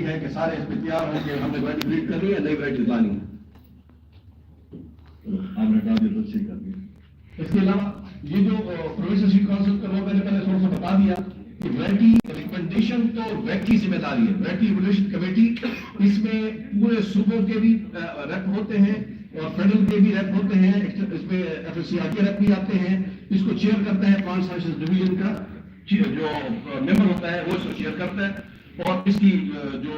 है कि सारे इस पे तैयार होंगे, हमने वैरायटी ब्रीड करनी है, नई वैरायटी लानी है। आपने हटा दिया तो ठीक कर दिया। इसके अलावा ये जो प्रोविंशियल सीड काउंसिल का मैंने पहले थोड़ा सा बता दिया कि वैरायटी रिकमेंडेशन तो वैक की जिम्मेदारी है, वैरायटी इवोल्यूशन कमेटी, इसमें पूरे सूबों के भी रेप होते हैं और फेडरल के भी रेप होते हैं, इसमें FSCR के रेप भी आते हैं। इसको चेयर करता है प्लांट साइंसेस डिवीजन का जो मेंबर होता है, वो इसको चेयर करता है और इसकी जो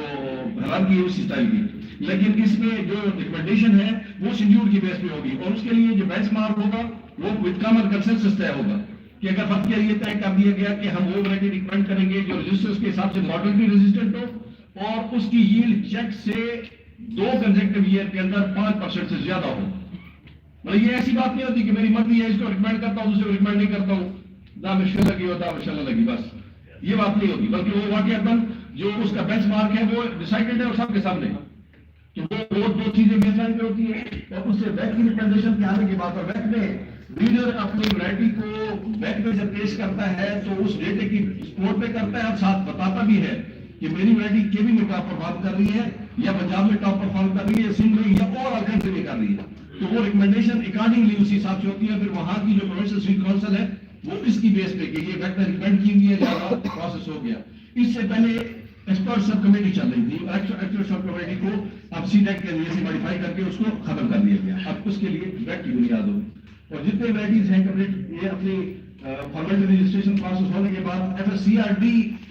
हैरानगी है उसी स्टाइल की। लेकिन इसमें जो रिकमेंडेशन है वो शेड्यूल की बेस पे होगी और उसके लिए जो बेंचमार्क होगा वो विद कॉमन कंसेंसस तय होगा कि अगर फर्स्ट ईयर ये तय कर दिया गया कि हम वो वैरायटी रिकमेंड करेंगे जो रेजिस्टेंस के हिसाब से मॉडरेटली रेजिस्टेंट हो और उसकी यील्ड चेक से 2 कंसेक्टिव ईयर के अंदर 5% से ज्यादा हो। मतलब ये ऐसी बात नहीं होती कि मेरी मर्जी है, इसको रिकमेंड करता हूँ, दूसरे रिकमेंड नहीं करता हूँ, दाम लगी होता है लगी, बस ये बात नहीं होगी। बल्कि वो वाकई जो उसका बेंचमार्क है वो डिसाइडेड है और सबके सामने, तो वो 2 चीजें बेसलाइन पे होती है और उससे वैक की रिकमेंडेशन के आने की बात है। वैक में रीडर अपनी वैरायटी को वैक में जब पेश करता है तो उस डेटे की सपोर्ट पे करता है और साथ बताता भी है कि मेरी वैरायटी केवी में टॉप परफॉर्म कर रही है या पंजाब में टॉप परफॉर्म कर रही है, सिंध में या और कंट्री में कर रही है। तो वो रिकमेंडेशन अकॉर्डिंगली उसी हिसाब से होती है। फिर वहां की जो प्रोविंशियल सीड काउंसिल है वो इसकी बेस पे कि ये वैक में रिकमेंड की हुई है, ज्यादा प्रोसेस हो गया। इससे पहले एक्सपर्ट सब कमेटी चल रही थी, एक्सपर्ट सब कमेटी को अब सीडेक के लिए से मॉडिफाई करके उसको खत्म कर दिया गया। अब उसके लिए वैक की बुनियाद होगी और जितने वैराइटीज हैं कंप्लीट ये अपनी फॉर्मेलिटी रजिस्ट्रेशन प्रोसेस होने के बाद FSCRD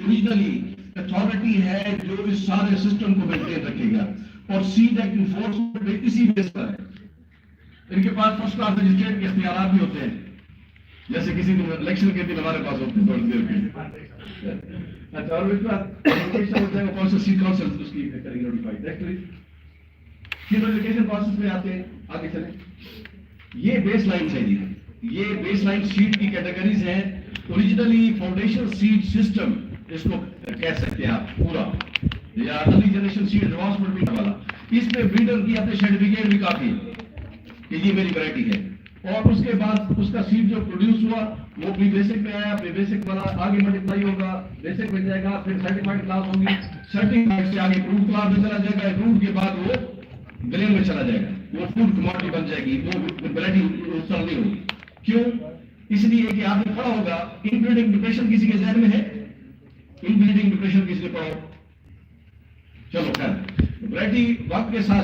ओरिजिनली अथॉरिटी है जो इस सारे सिस्टम को मेंटेन रखेगा और सीडेक इन्फोर्समेंट इसी बेस पर है। इनके पास फर्स्ट क्लास रजिस्ट्रेट के इख्तियार भी होते हैं, जैसे किसी दिन इलेक्शन के दिन हमारे पास होते हैं थोड़ी देर के। अच्छा, और इसका नोटिफिकेशन होता है कौन सा सीड काउंसिल उसकी करेंगे नोटिफाइड। एक्चुअली ये नोटिफिकेशन प्रोसेस में आते हैं, आगे चलें। ये बेसलाइन है जी, ये बेसलाइन सीड की कैटेगरीज हैं। ओरिजिनली फाउंडेशन सीड सिस्टम इसको कह सकते हैं आप पूरा, या अर्ली जनरेशन सीड एडवांसमेंट भी वाला। इसमें ब्रीडर की अपने सर्टिफिकेट भी काफी है कि ये मेरी वैरायटी है और उसके बाद उसका सीड जो प्रोड्यूस हुआ वो भी बेसिक में आया, फिर बेसिक वाला आगे मल्टीप्लाई होगा, बेसिक में जाएगा, फिर सर्टिफाइड क्लास होगी, सर्टिफाइड से आगे अप्रूव्ड क्लास में चला जाएगा, अप्रूव्ड के बाद वो ग्रेन में चला जाएगा, वो फूड कमोडिटी बन जाएगी, वो वैरायटी उत्पन्न नहीं होगी। क्यों? इसलिए कि आपने पढ़ा होगा इनब्रीडिंग डिप्रेशन किसी के जहन में है? इनब्रीडिंग डिप्रेशन किसी ने पढ़ा? चलो खैर, वैरायटी वक्त के साथ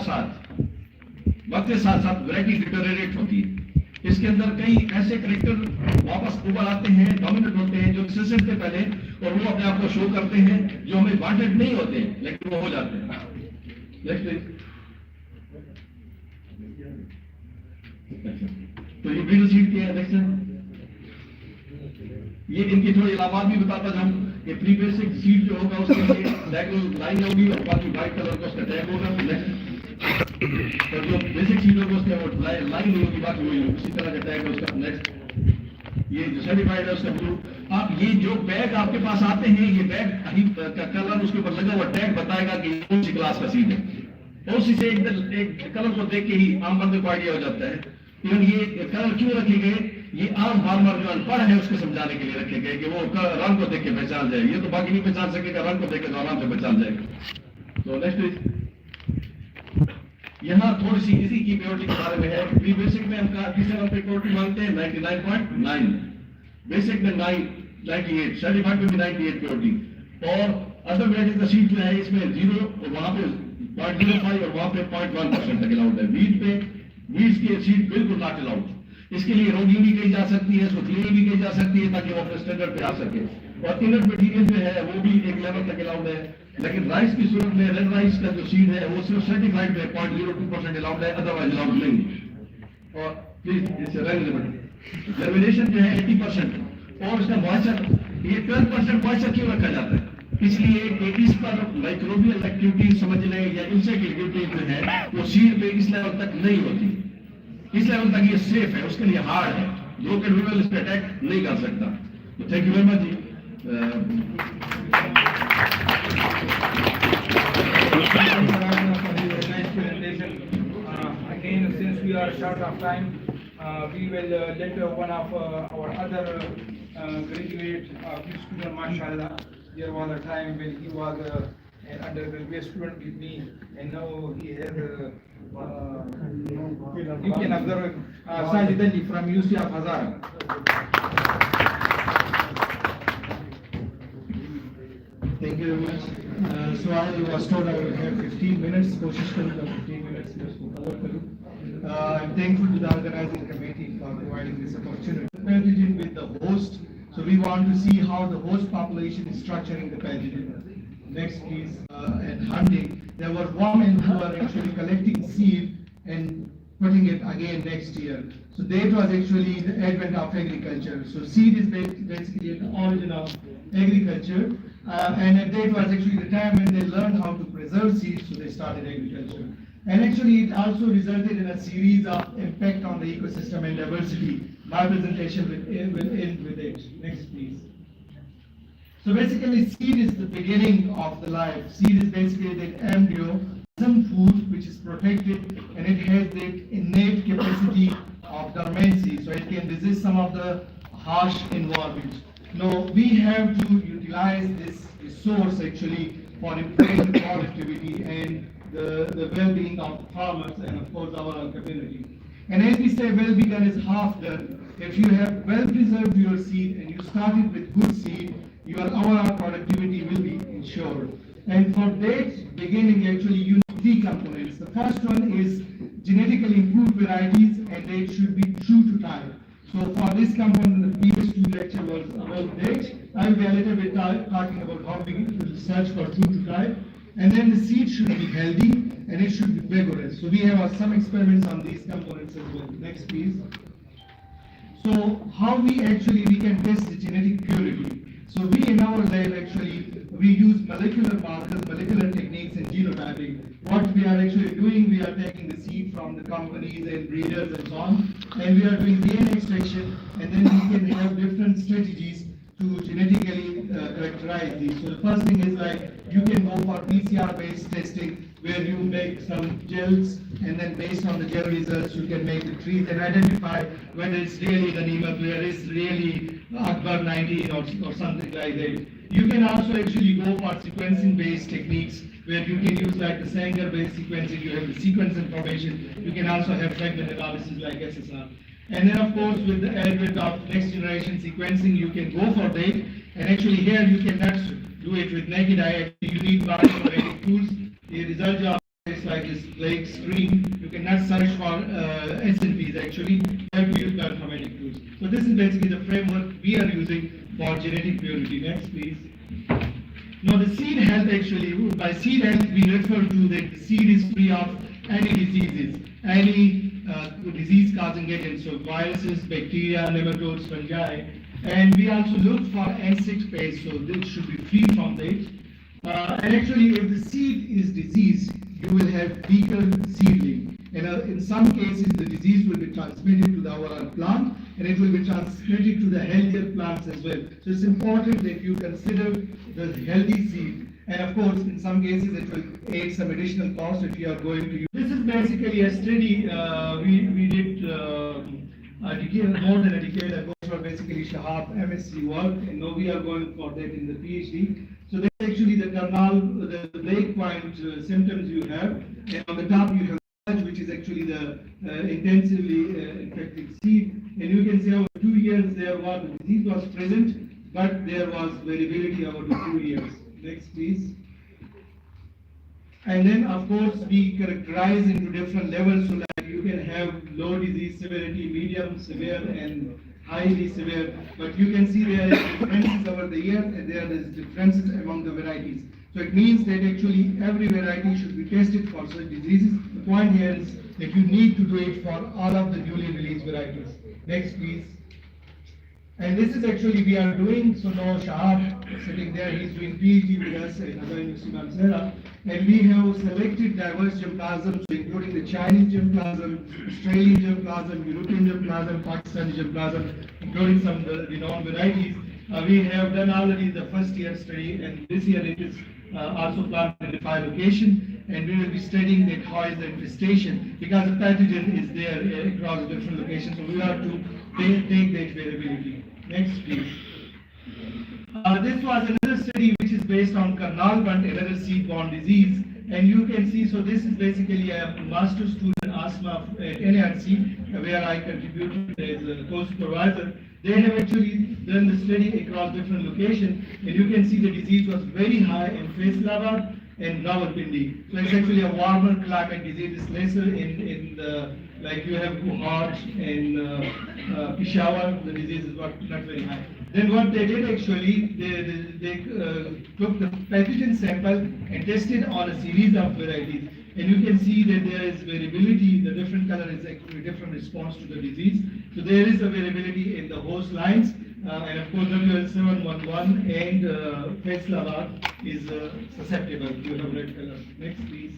साथ वैरायटी डिटेरियोरेट होती है। इसके अंदर कई ऐसे करेक्टर वापस उभर आते हैं, डोमिनेंट होते हैं जो रिसेसिव थे पहले और वो अपने आप को शो करते हैं जो हमें वांटेड नहीं होते हैं लेकिन वो हो जाते हैं। नेक्स्ट तो ये ब्रीडर सीड के नेक्स्ट ये इनकी थोड़ी इलाहाबाद भी बताता जाऊं कि प्री बेसिक सीड जो होगा उसके लिए डायगोनल लाइन होगी और बाकी व्हाइट कलर का उसका टैग होगा। नेक्स्ट तो जो बेसिक सीड होगा उसका वो लाइन नहीं होगी, बाकी वही उसी तरह का टैग है उसका। नेक्स्ट ये जो सर्टिफाइड है उसका ब्लू। आप ये जो बैग आपके पास आते हैं ये बैग का कलर उसके ऊपर लगा हुआ टैग बताएगा कि कौन सी क्लास का सीड है और उसी से एक कलर को देख के ही आम बंदे को आइडिया हो जाता है। इवन ये कलर क्यों रखे गए, ये आम फार्मर जो अनपढ़ है उसको समझाने के लिए रखे गए कि वो रंग को देख के पहचान जाए। ये तो बाकी नहीं पहचान सकेगा, रंग को देख के तो आराम से पहचान जाएगा। तो नेक्स्ट यहाँ थोड़ी सी इसी की प्योरिटी के बारे में है। प्री बेसिक में हम किस लेवल पे प्योरिटी मांगते हैं? 99.9, बेसिक में 98, सर्टिफाइड में भी 98 प्योरिटी और अदर वैरायटी का सीड जो है इसमें 0 और वहां पे 0.05 और वहां पे 0.1% तक अलाउड है। वीट के सीड बिल्कुल नॉट अलाउड। इसके लिए रोगी भी कही जा सकती है, सुखली भी कही जा सकती है ताकि वो अपने स्टैंडर्ड पे आ सके और इनर मटीरियल जो है वो भी एक लेवल तक अलाउड है। लेकिन राइस की सूरत में रेड राइस का जो सीड है वो सिर्फ सर्टिफाइड में 0.02% अलाउड है, अदरवाइज अलाउड नहीं। और प्लीज जर्मिनेशन जो है 80% और इसका मॉइस्चर ये 12% मॉइस्चर क्यों रखा जाता है? इसलिए कि इस पर माइक्रोबियल एक्टिविटी समझ लें या इंसेक्ट एक्टिविटी जो है वो सीड पे इस लेवल तक नहीं होती, इस लेवल तक ये सेफ है, उसके लिए हार्ड है, जो कि रूरल इस पे अटैक नहीं कर सकता। तो thank you very much ji. Again, since we are short of time, we will let one of our other graduate, student, mashallah. There was a time when he was an undergraduate student with me, and now he has you can observe Sajid Ali from UC of Hazara. Thank you very much. So I was told I will have 15 minutes. कोशिश करूँगा 15 minutes में उसको cover करूँ. I'm thankful to the organizing committee for providing this opportunity. Pathogen with the host. So we want to see how the host population is structuring the pathogen. Next, please. At hunting, there were women who are actually collecting seed and putting it again next year. So that was actually the advent of agriculture. So seed is basically the origin of agriculture. And that was actually the time when they learned how to preserve seeds, so they started agriculture. And actually it also resulted in a series of impact on the ecosystem and diversity. My presentation will end with it. Next, please. So basically seed is the beginning of the life. Seed is basically the embryo, some food which is protected, and it has the innate capacity of dormancy, so it can resist some of the harsh environment. Now we have to utilize this resource actually for improving the productivity and the well-being of the farmers and of course our community. And as we say, well begun is half done. If you have well preserved your seed and you started with good seed, your overall productivity will be ensured. And for that beginning, actually, you need three components. The first one is genetically improved varieties, and they should be true to type. So for this component, the previous two lecture was about that. I will be a little bit talking about how we will search for true to type. And then the seed should be healthy and it should be vigorous. So we have some experiments on these components as well. Next, please. So how we can test the genetic purity. So we in our lab actually, we use molecular markers, molecular techniques in genotyping. What we are actually doing, we are taking the seed from the companies and breeders and so on, and we are doing DNA extraction, and then we can have different strategies to genetically characterize these. So the first thing is like, you can go for PCR-based testing, where you make some gels, and then based on the gel results, you can make the trees and identify whether it's really the Nemat, whether it's really Akbar 19 or something like that. You can also actually go for sequencing-based techniques, where you can use like the Sanger-based sequencing, you have the sequence information, you can also have fragment analysis like SSR. And then of course, with the advent of next generation sequencing, you can go for that, and actually here you cannot do it with naked eye, you need bioinformatic tools. The result of is like this black screen. You cannot search for SNPs actually. You have to use bioinformatic tools. So this is basically the framework we are using for genetic purity. Next, please. Now the seed health actually, by seed health we refer to that the seed is free of any diseases, any disease causing agents, so viruses, bacteria, nematodes, fungi. And we also look for insect pests, so this should be free from that. And actually, if the seed is diseased, you will have weaker seedling. And in some cases, the disease will be transmitted to the overall plant, and it will be transmitted to the healthier plants as well. So it's important that you consider the healthy seed. And of course, in some cases, it will add some additional cost if you are going to use. This is basically a study we did a decade, more than a decade ago, for basically Shahab MSc work, and now we are going for that in the PhD. So that's actually the canal, the break point symptoms you have, and on the top you have which is actually the intensively infected seed, and you can see over 2 years there was the disease was present, but there was variability over the 2 years. Next, please. And then of course we characterize into different levels, so that you can have low disease severity, medium, severe, and highly severe. But you can see there is differences over the years, and there is differences among the varieties. So it means that actually every variety should be tested for such diseases. The point here is that you need to do it for all of the newly released varieties. Next, please. And this is actually we are doing, so now Shahab sitting there, he's doing PhD with us at Azhar University Mansehra, and we have selected diverse germplasms, including the Chinese germplasm, Australian germplasm, European germplasm, Pakistani germplasm, including some of the renowned varieties. We have done already the first year study, and this year it is also planted in 5 locations, and we will be studying that how is the infestation, because the pathogen is there across different locations, so we have to take that variability. Next, please. This was another study which is based on carnal bunt, another seed-borne disease. And you can see, so this is basically a master student asthma at NRC, where I contributed as a co-supervisor. They have actually done the study across different locations, and you can see the disease was very high in Faisalabad and Rawalpindi. So it's actually a warmer climate disease. It's lesser in the, like you have Gujarat and Peshawar, the disease is not very high. Then what they did actually, they took the pathogen sample and tested on a series of varieties. And you can see that there is variability, the different color is actually different response to the disease. So there is a variability in the host lines, and of course WL711 and Faisalabad is susceptible. You have red color. Next please.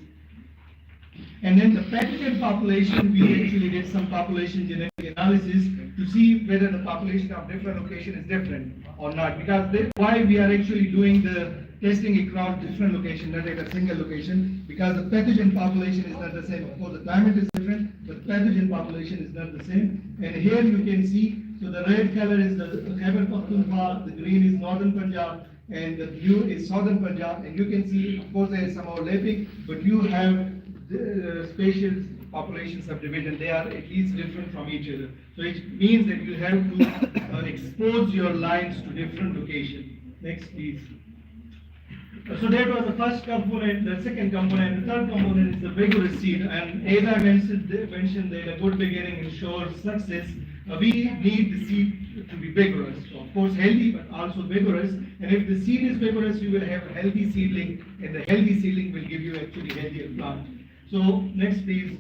And then the pathogen population, we actually did some population genetic analysis to see whether the population of different location is different or not. Because why we are actually doing the testing across different locations, not at a single location, because the pathogen population is not the same. Of course, the climate is different, but pathogen population is not the same. And here you can see, so the red color is the Khyber Pakhtunkhwa, the green is northern Punjab, and the blue is southern Punjab. And you can see, of course, there is some overlapping, but you have the spatial population subdivision, they are at least different from each other. So it means that you have to expose your lines to different locations. Next please. So that was the first component. The second component, the third component is the vigorous seed. And as I mentioned that a good beginning ensures success. We need the seed to be vigorous. So of course healthy, but also vigorous. And if the seed is vigorous, you will have a healthy seedling, and the healthy seedling will give you actually healthier plant. So next please.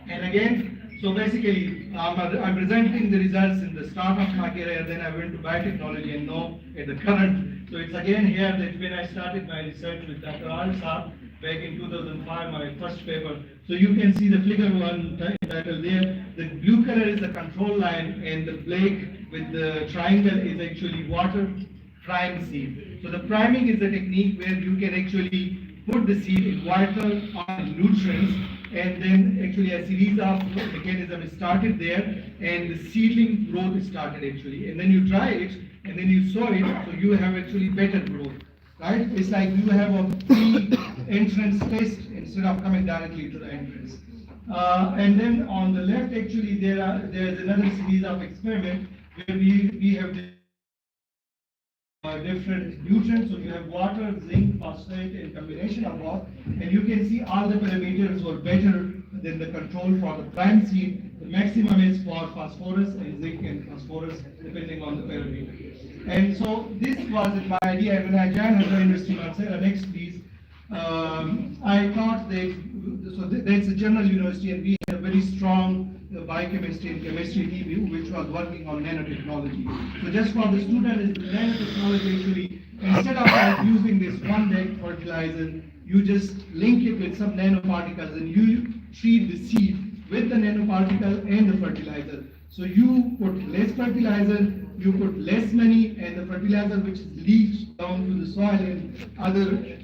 And again, so basically, I'm presenting the results in the start of my career, then I went to biotechnology and now at the current. So it's again here that when I started my research with Dr. Al Saab back in 2005, my first paper. So you can see the figure one title there. The blue color is the control line, and the black with the triangle is actually water prime seed. So the priming is the technique where you can actually put the seed in water on nutrients, and then actually a series of mechanisms started there, and the seedling growth started actually. And then you dry it, and then you sow it, so you have actually better growth, right? It's like you have a free entrance test instead of coming directly to the entrance. And then on the left, actually, there's another series of experiments where we have different nutrients. So you have water, zinc, phosphate, and combination of both. And you can see all the parameters were better than the control for the prime seed. The maximum is for phosphorus and zinc and phosphorus, depending on the parameter. And so this was my idea. When I joined Hazara University, Mansehra, next please. I thought that, that's a general university, and we have very strong biochemistry and chemistry team which was working on nanotechnology. So just for the student, is nanotechnology actually, instead of using this one deck fertilizer, you just link it with some nanoparticles and you treat the seed with the nanoparticle and the fertilizer. So you put less fertilizer, you put less money, and the fertilizer which is leached down to the soil and other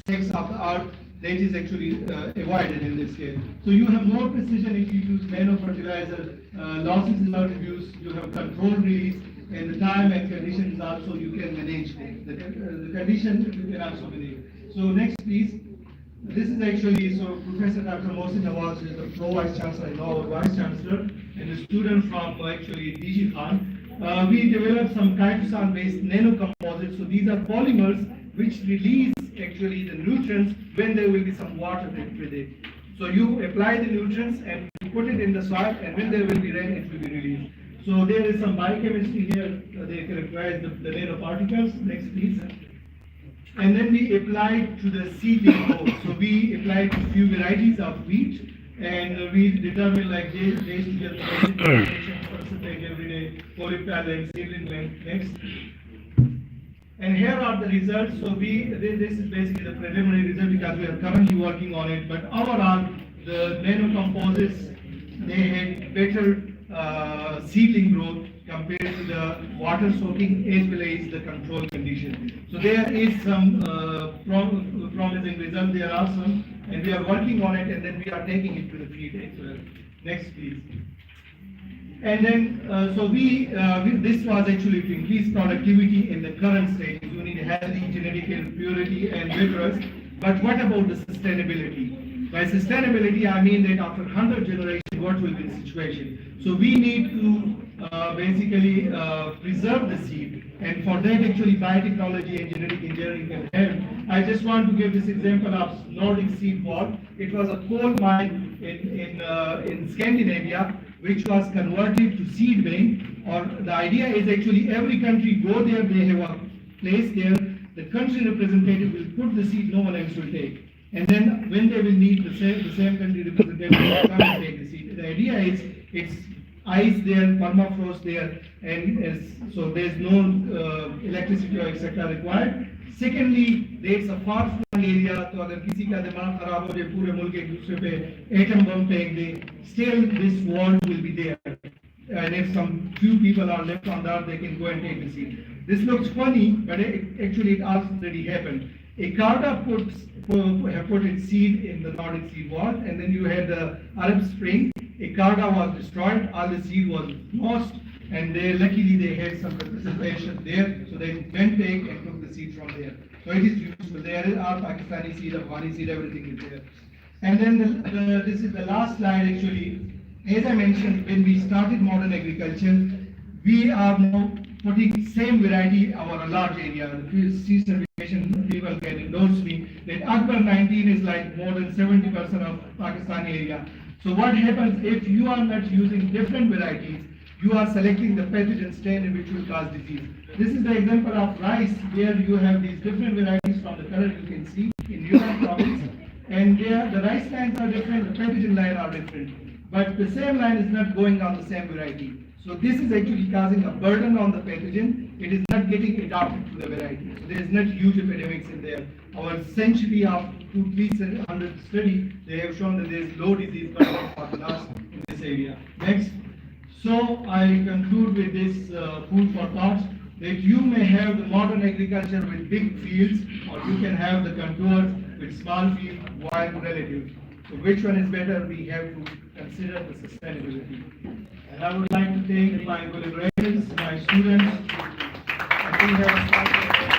sex of the earth, that is actually avoided in this case. So you have more precision if you use nano fertilizer, losses are reduced, you have controlled release, and the time and conditions also you can manage. The condition you can also manage. So next please. This is actually, so Professor Dr. Mohsin Nawaz is the Pro-Vice Chancellor and now our Vice Chancellor, and a student from actually DG Khan. We developed some chitosan-based nanocomposites. So these are polymers which release actually the nutrients when there will be some water with it. So you apply the nutrients and you put it in the soil, and when there will be rain, it will be released. So there is some biochemistry here. They characterize the nanoparticles. Next please. And then we applied to the seedling growth. So we applied to few varieties of wheat, and we determined like days to get percentage every day, polypallet, seedling length. Next. And here are the results. So this is basically the preliminary result because we are currently working on it. But overall, the nanocomposites, they had better seedling growth compared to the water soaking as well as the control condition. So there is some promising result. There are some, and we are working on it, and then we are taking it to the field as well. Next, please. And then, this was actually to increase productivity in the current stage. You need healthy, genetic purity and vigorous. But what about the sustainability? By sustainability, I mean that after 100 generations, what will be the situation? So we need to basically preserve the seed. And for that, actually, biotechnology and genetic engineering can help. I just want to give this example of Nordic seed vault. It was a coal mine in Scandinavia, which was converted to seed bank. Or the idea is actually every country go there, they have a place there. The country representative will put the seed, no one else will take. And then when they will need the same country representative will come and take the seed. The idea is it's ice there, permafrost there, and so there's no electricity or etc. required. Secondly, there's a far-flung area, तो अगर किसी का दिमाग खराब हो जाए पूरे मुल्क एक दूसरे पे atom bomb फेंक दे, still this wall will be there. And if some few people are left on that, they can go and take the seat. This looks funny, but actually it already happened. Ecarta have put its seed in the Nordic seed vault, and then you had the Arab Spring. Ecarta was destroyed, all the seed was lost, and luckily they had some representation there, so they went back and took the seed from there. So it is useful. There are Pakistani seed, Afghani seed, everything is there. And then this is the last slide actually. As I mentioned, when we started modern agriculture, we are now putting same variety over a large area. The seed certification people can endorse me that Akbar 19 is like more than 70% of Pakistan area. So what happens if you are not using different varieties, you are selecting the pathogen strain which will cause disease. This is the example of rice where you have these different varieties from the color you can see in Yunnan province, and there the rice lines are different, the pathogen line are different, but the same line is not going on the same variety. So this is actually causing a burden on the pathogen. It is not getting adapted to the variety. So there is not huge epidemics in there. Our century of 200-300 study, they have shown that there is low disease burden for the last in this area. Next. So I conclude with this food for thought that you may have the modern agriculture with big fields, or you can have the contours with small fields, wild relative. So which one is better? We have to consider the sustainability. And I would like to thank my collaborators, my students. I think